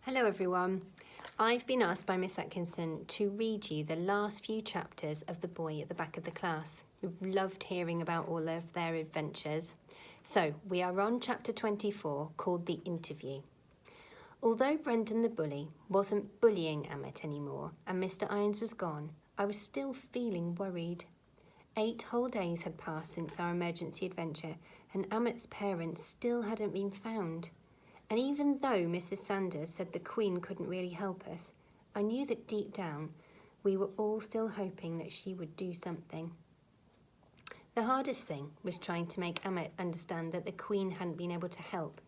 Hello everyone. I've been asked by Miss Atkinson to read you the last few chapters of The Boy at the Back of the Class. We've loved hearing about all of their adventures. So we are on chapter 24 called The Interview. Although Brendan the bully wasn't bullying Amit anymore and Mr. Irons was gone, I was still feeling worried. 8 whole days had passed since our emergency adventure and Amit's parents still hadn't been found. And even though Mrs. Sanders said the Queen couldn't really help us, I knew that deep down we were all still hoping that she would do something. The hardest thing was trying to make Amit understand that the Queen hadn't been able to help.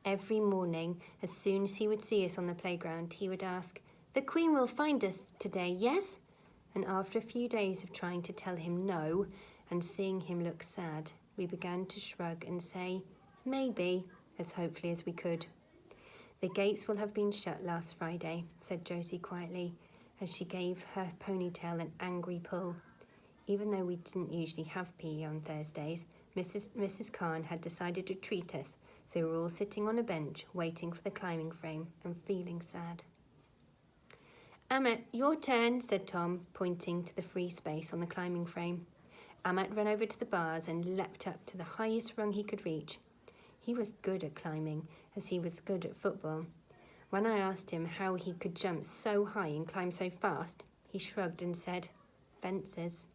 Every morning, as soon as he would see us on the playground, he would ask, "The Queen will find us today, yes?" And after a few days of trying to tell him no and seeing him look sad, we began to shrug and say, "Maybe," as hopefully as we could. "The gates will have been shut last Friday," said Josie quietly, as she gave her ponytail an angry pull. Even though we didn't usually have PE on Thursdays, Mrs. Khan had decided to treat us, so we were all sitting on a bench, waiting for the climbing frame and feeling sad. "Amit, your turn," said Tom, pointing to the free space on the climbing frame. Amit ran over to the bars and leapt up to the highest rung he could reach. He was good at climbing, as he was good at football. When I asked him how he could jump so high and climb so fast, he shrugged and said, "Fences."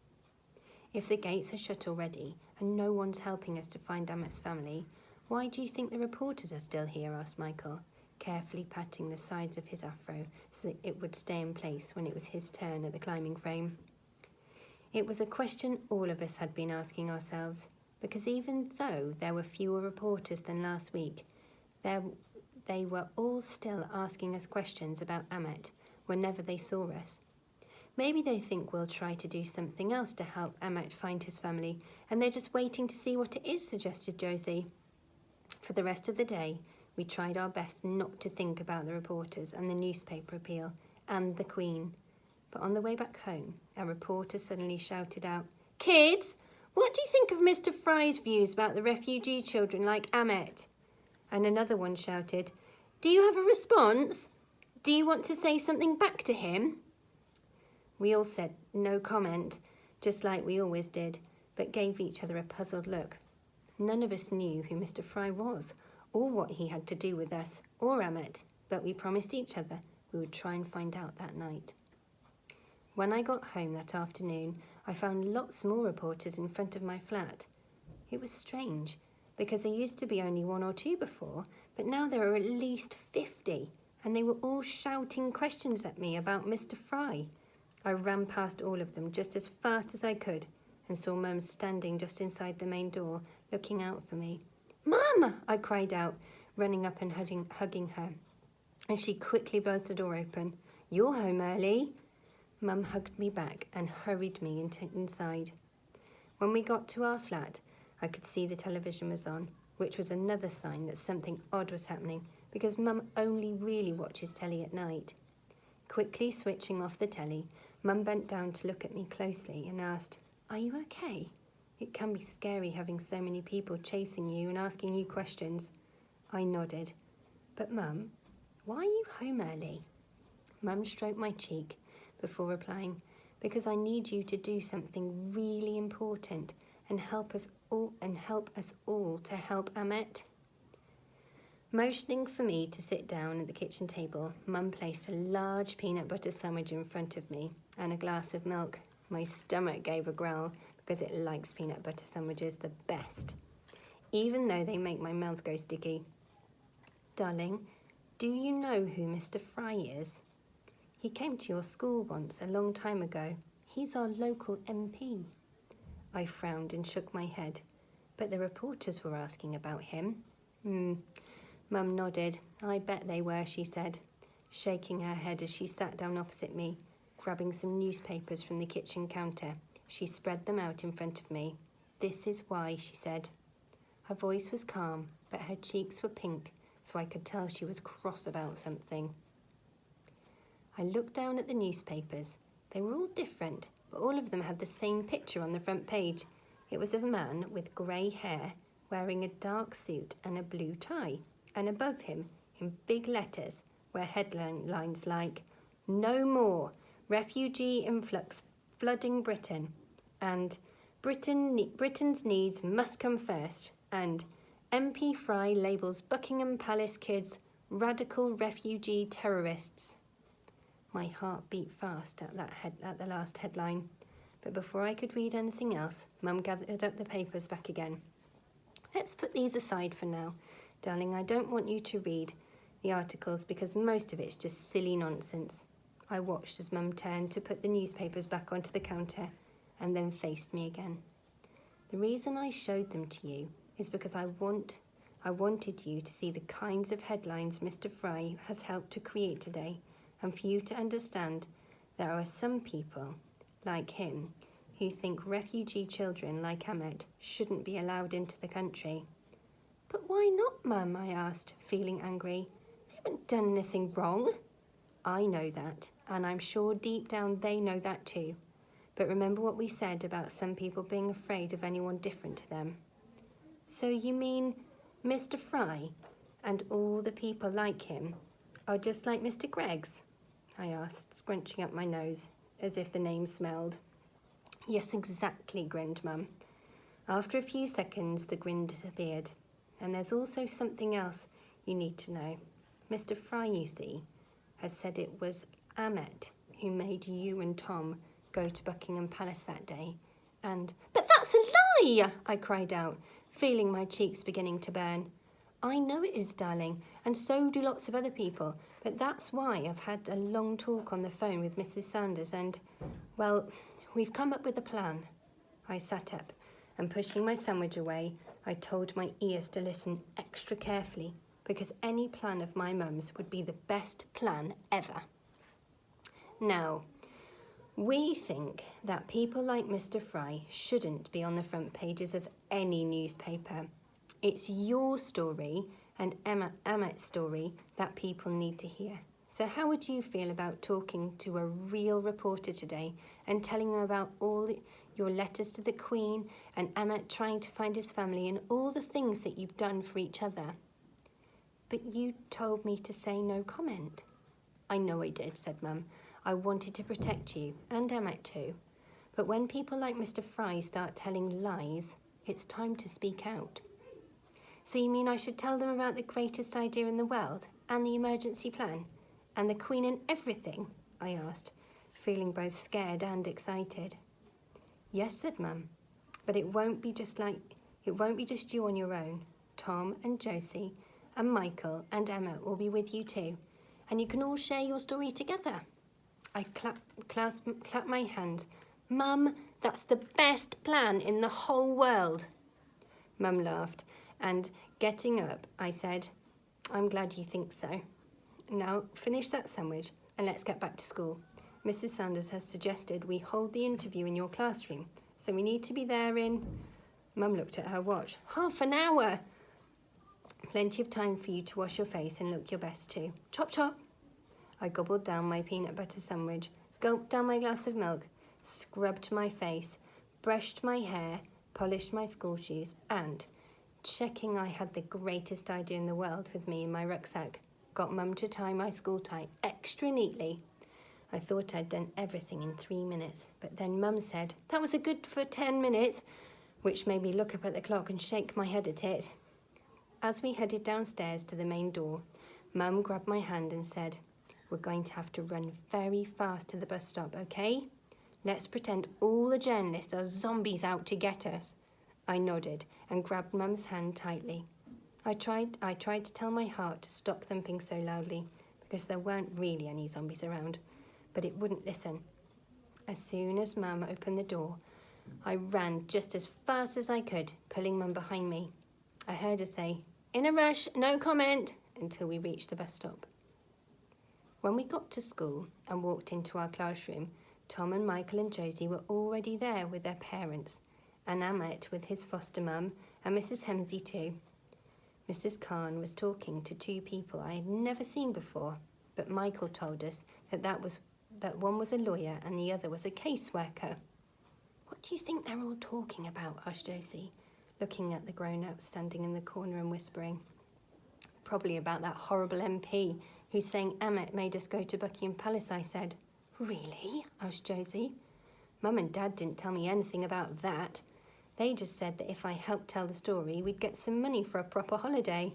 "If the gates are shut already and no one's helping us to find Amit's family, why do you think the reporters are still here?" asked Michael, carefully patting the sides of his afro so that it would stay in place when it was his turn at the climbing frame. It was a question all of us had been asking ourselves, because even though there were fewer reporters than last week, they were all still asking us questions about Amit whenever they saw us. "Maybe they think we'll try to do something else to help Amit find his family, and they're just waiting to see what it is," suggested Josie. For the rest of the day, we tried our best not to think about the reporters and the newspaper appeal and the Queen. But on the way back home, a reporter suddenly shouted out, "Kids, what do you think of Mr. Fry's views about the refugee children like Amit?" And another one shouted, "Do you have a response? Do you want to say something back to him?" We all said no comment, just like we always did, but gave each other a puzzled look. None of us knew who Mr. Fry was, or what he had to do with us, or Amit, but we promised each other we would try and find out that night. When I got home that afternoon, I found lots more reporters in front of my flat. It was strange, because there used to be only 1 or 2 before, but now there are at least 50, and they were all shouting questions at me about Mr. Fry. I ran past all of them just as fast as I could and saw Mum standing just inside the main door, looking out for me. "Mum!" I cried out, running up and hugging her, and she quickly buzzed the door open. "You're home early." Mum hugged me back and hurried me inside. When we got to our flat, I could see the television was on, which was another sign that something odd was happening, because Mum only really watches telly at night. Quickly switching off the telly, Mum bent down to look at me closely and asked, "Are you okay? It can be scary having so many people chasing you and asking you questions." I nodded. "But Mum, why are you home early?" Mum stroked my cheek before replying, "Because I need you to do something really important and help us all to help Amit." Motioning for me to sit down at the kitchen table, Mum placed a large peanut butter sandwich in front of me and a glass of milk. My stomach gave a growl because it likes peanut butter sandwiches the best, even though they make my mouth go sticky. "Darling, do you know who Mr. Fry is?" "He came to your school once, a long time ago. He's our local MP." I frowned and shook my head. "But the reporters were asking about him." Mum nodded. "I bet they were," she said, shaking her head as she sat down opposite me, grabbing some newspapers from the kitchen counter. She spread them out in front of me. "This is why," she said. Her voice was calm, but her cheeks were pink, so I could tell she was cross about something. I looked down at the newspapers. They were all different, but all of them had the same picture on the front page. It was of a man with grey hair, wearing a dark suit and a blue tie, and above him, in big letters, were headlines like "No More, Refugee Influx Flooding Britain" and "Britain's Needs Must Come First" and "MP Fry labels Buckingham Palace kids radical refugee terrorists." My heart beat fast at the last headline, but before I could read anything else, Mum gathered up the papers back again. "Let's put these aside for now. Darling, I don't want you to read the articles because most of it's just silly nonsense." I watched as Mum turned to put the newspapers back onto the counter and then faced me again. "The reason I showed them to you is because I wanted you to see the kinds of headlines Mr. Fry has helped to create today, and for you to understand there are some people like him who think refugee children like Ahmet shouldn't be allowed into the country." "But why not, Mum?" I asked, feeling angry. "They haven't done anything wrong." "I know that, and I'm sure deep down they know that too. But remember what we said about some people being afraid of anyone different to them." "So you mean Mr. Fry and all the people like him are just like Mr. Greggs?" I asked, scrunching up my nose as if the name smelled. "Yes, exactly," grinned Mum. After a few seconds, the grin disappeared. "And there's also something else you need to know. Mr. Fry, you see, has said it was Ahmet who made you and Tom go to Buckingham Palace that day. And—" "But that's a lie!" I cried out, feeling my cheeks beginning to burn. "I know it is, darling, and so do lots of other people, but that's why I've had a long talk on the phone with Mrs. Sanders and, well, we've come up with a plan." I sat up and, pushing my sandwich away, I told my ears to listen extra carefully because any plan of my mum's would be the best plan ever. "Now, we think that people like Mr. Fry shouldn't be on the front pages of any newspaper. It's your story and Ahmet's story that people need to hear. So how would you feel about talking to a real reporter today and telling them about all your letters to the Queen and Ahmet trying to find his family and all the things that you've done for each other?" "But you told me to say no comment." "I know I did," said Mum. "I wanted to protect you and Ahmet too. But when people like Mr. Fry start telling lies, it's time to speak out." "So you mean I should tell them about the greatest idea in the world and the emergency plan and the Queen and everything?" I asked, feeling both scared and excited. "Yes," said Mum, "but it won't be just you on your own. Tom and Josie and Michael and Emma will be with you too, and you can all share your story together." I clapped my hands. "Mum, that's the best plan in the whole world." Mum laughed, and getting up, I said, "I'm glad you think so. Now finish that sandwich and let's get back to school. Mrs. Sanders has suggested we hold the interview in your classroom, so we need to be there in—" Mum looked at her watch. "Half an hour. Plenty of time for you to wash your face and look your best too. Chop, chop." I gobbled down my peanut butter sandwich, gulped down my glass of milk, scrubbed my face, brushed my hair, polished my school shoes, and, checking I had the greatest idea in the world with me in my rucksack, got Mum to tie my school tie extra neatly. I thought I'd done everything in 3 minutes, but then Mum said, "That was a good for 10 minutes, which made me look up at the clock and shake my head at it. As we headed downstairs to the main door, Mum grabbed my hand and said, "We're going to have to run very fast to the bus stop, okay? Let's pretend all the journalists are zombies out to get us." I nodded and grabbed Mum's hand tightly. I tried to tell my heart to stop thumping so loudly because there weren't really any zombies around, but it wouldn't listen. As soon as Mum opened the door, I ran just as fast as I could, pulling Mum behind me. I heard her say, "In a rush, no comment," until we reached the bus stop. When we got to school and walked into our classroom, Tom and Michael and Josie were already there with their parents, and Ahmet with his foster mum and Mrs. Hemsey too. Mrs. Khan was talking to 2 people I had never seen before, but Michael told us that one was a lawyer and the other was a caseworker. "What do you think they're all talking about?" asked Josie, looking at the grown-ups standing in the corner and whispering. "Probably about that horrible MP who's saying Emmet made us go to Buckingham Palace, I said. Really? Asked Josie. Mum and Dad didn't tell me anything about that. They just said that if I helped tell the story, we'd get some money for a proper holiday.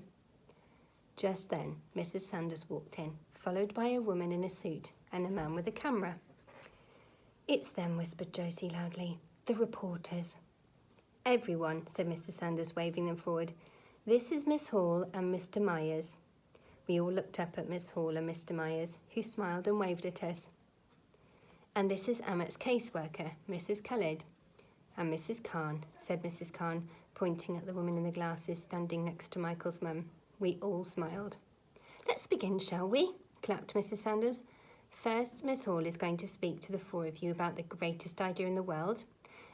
Just then, Mrs. Sanders walked in, followed by a woman in a suit and a man with a camera. It's them, whispered Josie loudly. The reporters. Everyone, said Mr. Sanders, waving them forward. This is Miss Hall and Mr. Myers. We all looked up at Miss Hall and Mr. Myers, who smiled and waved at us. And this is Emmet's caseworker, Mrs. Khalid. And Mrs. Khan, said Mrs. Khan, pointing at the woman in the glasses standing next to Michael's mum. We all smiled. Let's begin, shall we? Clapped Mrs. Sanders. First, Miss Hall is going to speak to the four of you about the greatest idea in the world,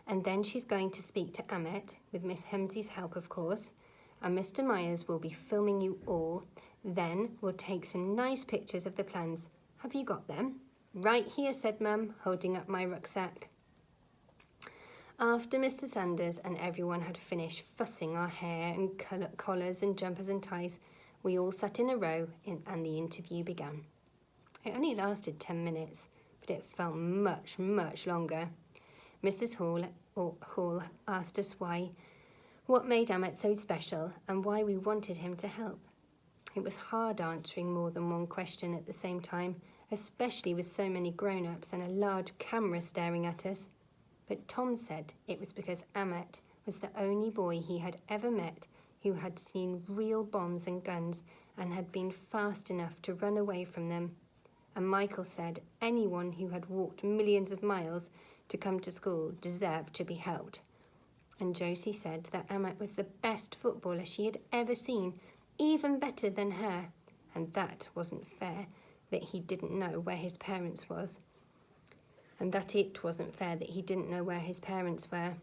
and then she's going to speak to Emmet, with Miss Hemsley's help, of course, and Mr. Myers will be filming you all. Then we'll take some nice pictures of the plans. Have you got them? Right here, said Mum, holding up my rucksack. After Mr. Sanders and everyone had finished fussing our hair and collars and jumpers and ties, we all sat in a row and the interview began. It only lasted 10 minutes, but it felt much, much longer. Mrs. Hall asked us what made Emmet so special and why we wanted him to help. It was hard answering more than one question at the same time, especially with so many grown-ups and a large camera staring at us. But Tom said it was because Emmet was the only boy he had ever met who had seen real bombs and guns and had been fast enough to run away from them. And Michael said anyone who had walked millions of miles to come to school deserved to be helped. And Josie said that Emmet was the best footballer she had ever seen, even better than her, and that wasn't fair, that he didn't know where his parents was. And that it wasn't fair that he didn't know where his parents were.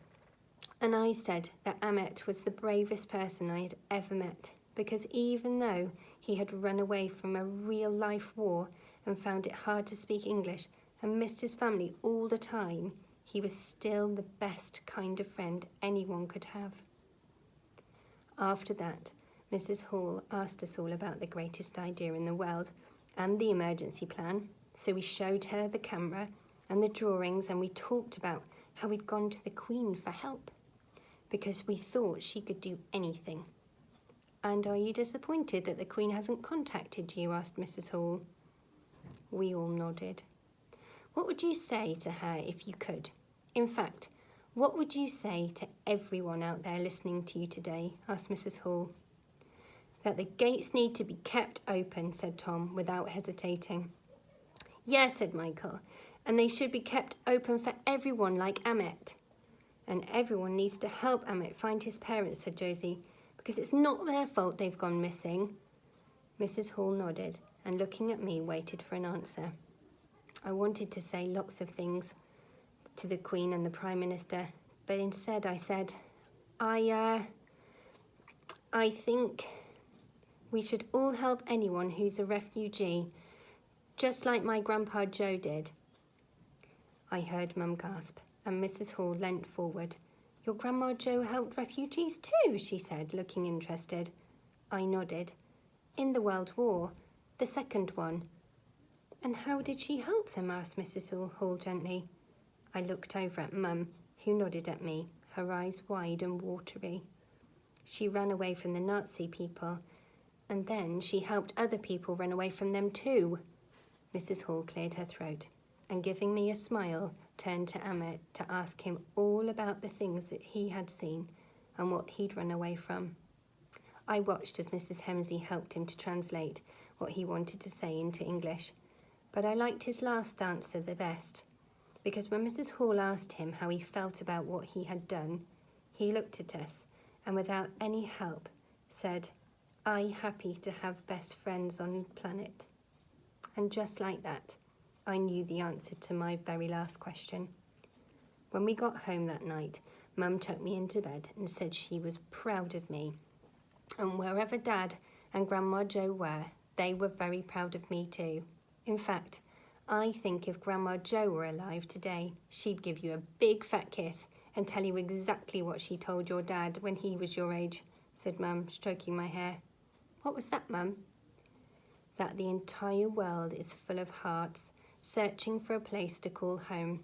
And I said that Emmet was the bravest person I had ever met, because even though he had run away from a real-life war and found it hard to speak English and missed his family all the time, he was still the best kind of friend anyone could have. After that, Mrs. Hall asked us all about the greatest idea in the world and the emergency plan, so we showed her the camera and the drawings, and we talked about how we'd gone to the Queen for help, because we thought she could do anything. And are you disappointed that the Queen hasn't contacted you? Asked Mrs. Hall. We all nodded. What would you say to her if you could? In fact, what would you say to everyone out there listening to you today? Asked Mrs. Hall. That the gates need to be kept open, said Tom, without hesitating. Yes, said Michael, and they should be kept open for everyone like Emmet. And everyone needs to help Emmet find his parents, said Josie, because it's not their fault they've gone missing. Mrs. Hall nodded and, looking at me, waited for an answer. I wanted to say lots of things to the Queen and the Prime Minister, but instead I said, I think we should all help anyone who's a refugee, just like my Grandpa Joe did. I heard Mum gasp, and Mrs. Hall leant forward. Your Grandma Joe helped refugees too, she said, looking interested. I nodded. In the World War, the second one. And how did she help them? Asked Mrs. Hall gently. I looked over at Mum, who nodded at me, her eyes wide and watery. She ran away from the Nazi people, and then she helped other people run away from them too. Mrs. Hall cleared her throat, and giving me a smile, turned to Emmet to ask him all about the things that he had seen and what he'd run away from. I watched as Mrs. Hemsley helped him to translate what he wanted to say into English, but I liked his last answer the best, because when Mrs. Hall asked him how he felt about what he had done, he looked at us and without any help said, "I happy to have best friends on the planet." And just like that, I knew the answer to my very last question. When we got home that night, Mum took me into bed and said she was proud of me. And wherever Dad and Grandma Joe were, they were very proud of me too. In fact, I think if Grandma Joe were alive today, she'd give you a big fat kiss and tell you exactly what she told your dad when he was your age, said Mum, stroking my hair. What was that, Mum? that the entire world is full of hearts searching for a place to call home.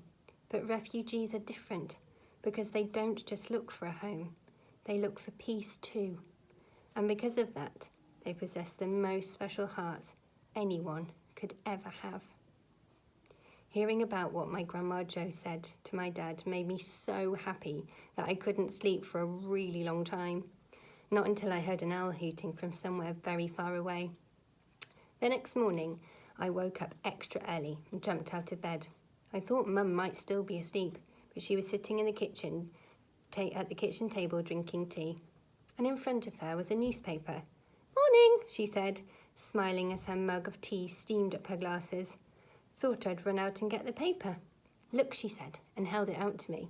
But refugees are different because they don't just look for a home, they look for peace too. And because of that, they possess the most special hearts anyone could ever have. Hearing about what my Grandma Jo said to my dad made me so happy that I couldn't sleep for a really long time. Not until I heard an owl hooting from somewhere very far away. The next morning, I woke up extra early and jumped out of bed. I thought Mum might still be asleep, but she was sitting in the kitchen at the kitchen table drinking tea. And in front of her was a newspaper. "Morning," she said, smiling as her mug of tea steamed up her glasses. "Thought I'd run out and get the paper." "Look," she said, and held it out to me.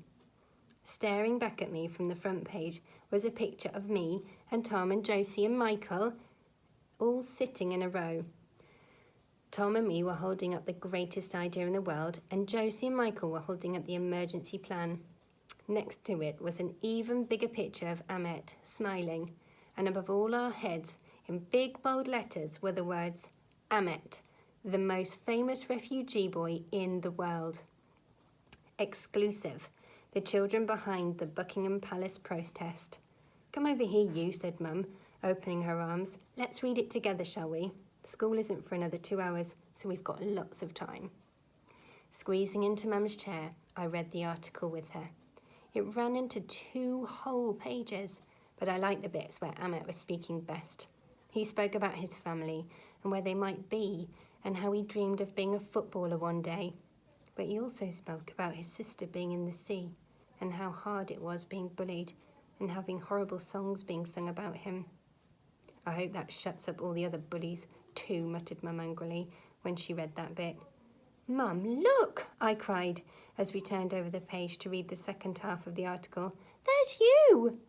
Staring back at me from the front page was a picture of me and Tom and Josie and Michael all sitting in a row. Tom and me were holding up the greatest idea in the world, and Josie and Michael were holding up the emergency plan. Next to it was an even bigger picture of Ahmet, smiling, and above all our heads, in big bold letters, were the words, "Ahmet, the most famous refugee boy in the world. Exclusive, the children behind the Buckingham Palace protest." "Come over here, you," said Mum, opening her arms. "Let's read it together, shall we? School isn't for another 2 hours, so we've got lots of time." Squeezing into Mum's chair, I read the article with her. It ran into 2 whole pages, but I liked the bits where Ahmet was speaking best. He spoke about his family and where they might be and how he dreamed of being a footballer one day. But he also spoke about his sister being in the sea and how hard it was being bullied and having horrible songs being sung about him. "I hope that shuts up all the other bullies too," muttered Mum angrily when she read that bit. "Mum, look!" I cried as we turned over the page to read the second half of the article. "There's you!"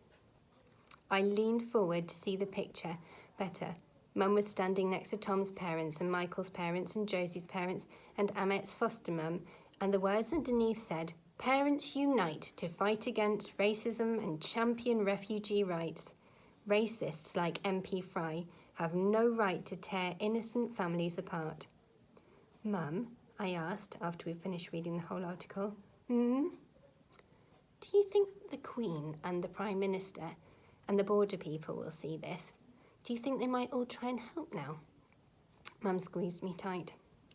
I leaned forward to see the picture better. Mum was standing next to Tom's parents and Michael's parents and Josie's parents and Ahmet's foster mum, and the words underneath said, "Parents unite to fight against racism and champion refugee rights. Racists like MP Fry have no right to tear innocent families apart." "Mum," I asked after we finished reading the whole article, "Do you think the Queen and the Prime Minister and the border people will see this? Do you think they might all try and help now?" Mum squeezed me tight.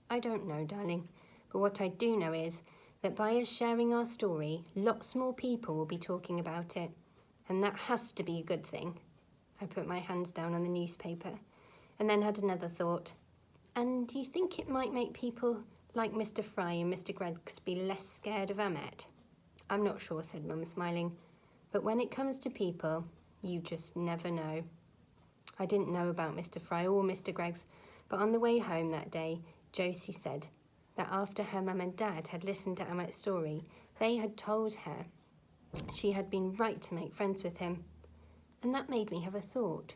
"I don't know, darling, but what I do know is that by us sharing our story, lots more people will be talking about it, and that has to be a good thing." I put my hands down on the newspaper and then had another thought. "And do you think it might make people like Mr. Fry and Mr. Greggs be less scared of Ahmet?" "I'm not sure," said Mum, smiling, "but when it comes to people, you just never know." I didn't know about Mr. Fry or Mr. Greggs, but on the way home that day, Josie said that after her mum and dad had listened to Ahmet's story, they had told her she had been right to make friends with him. And that made me have a thought.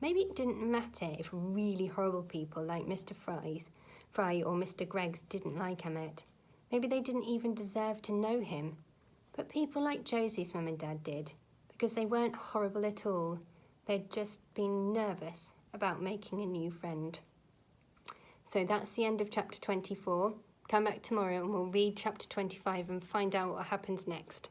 Maybe it didn't matter if really horrible people like Mr. Fry or Mr. Greggs didn't like Ahmet. Maybe they didn't even deserve to know him. But people like Josie's mum and dad did, because they weren't horrible at all. They'd just been nervous about making a new friend. So that's the end of chapter 24. Come back tomorrow and we'll read chapter 25 and find out what happens next.